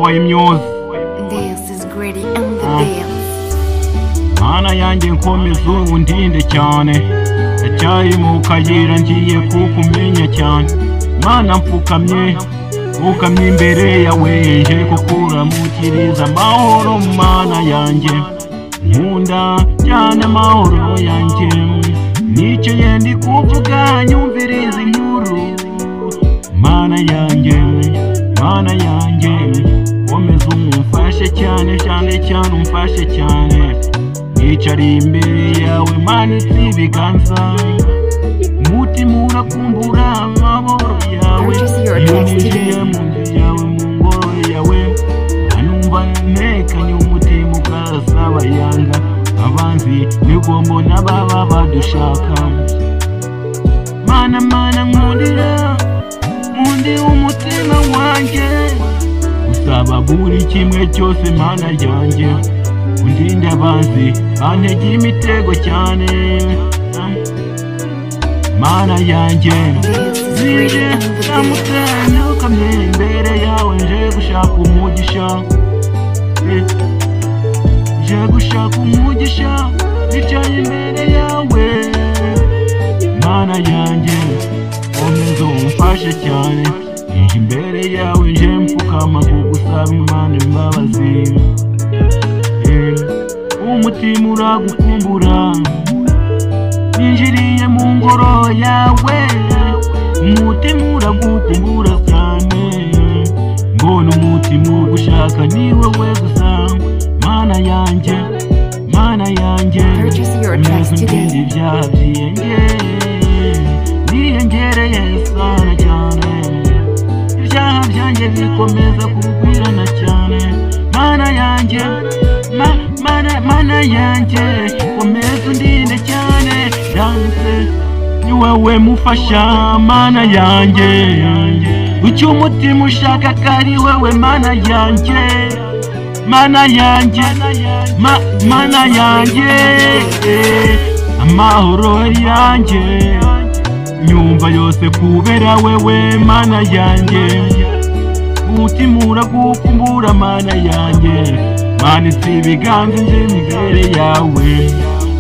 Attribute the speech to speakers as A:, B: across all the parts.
A: boy music.
B: This is Gritty and the Dance.
A: Mana yanjye nkomeza undinde cyane, ndacyari mu kayira ngiye kukumenya cyane. Mana mfukamye imbere yawe, nje kukuramukiriza amahoro mana yanjye. Nkunda cyane amahoro yanjye, nicaye ndi kuvuga nyumviriza inkuru. Mana yanjye komeza umfashe cyane umfashe cyane. Nicaye imbere yawe manitse ibiganza, umutima urakumbura amahoro yawe. Yinjiye mu nzu yawe mu ngoro yawe, anumva ntekanye umutima ugasaba yanga. Abanzi nibwo mbona baba badushaka. Mana nkundi umutima wanjye, usaba buri kimwe cyose mana yanjye. Undinde abanzi bantega imitego cyane. Mana yanjye nje namutenukamye imbere yawe, nje gushaka umugisha, nicaye imbere yawe. Mana yanjye komeza umfashe cyane, nje imbere yawe, nje mfukama kugusaba Imana imbabazi. Umutima uragukumbura, ninjiriye mu ngoro yawe. Umutima uragukumbura cyane, mbona umutima ugushaka ni wowe gusa. Mana yanjye komeza undinde ibyaha niyengereye sana cyane. Ibyaha byanjye bikomeza kugwirana cyane. Mana yanjye komeza undinde cyane. Dance ni wowe mufasha Mana yanjye, icyo umutima ushaka kari wowe Mana yanjye. Mana yanjye amahoro yanjye, nyumva yose kubera wewe Mana yanjye. Umutima uragukumbura Mana yanjye, manitse ibiganza nje imbere yawe.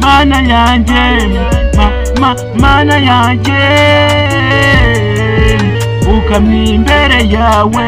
A: Mana yanjye ukamye imbere yawe.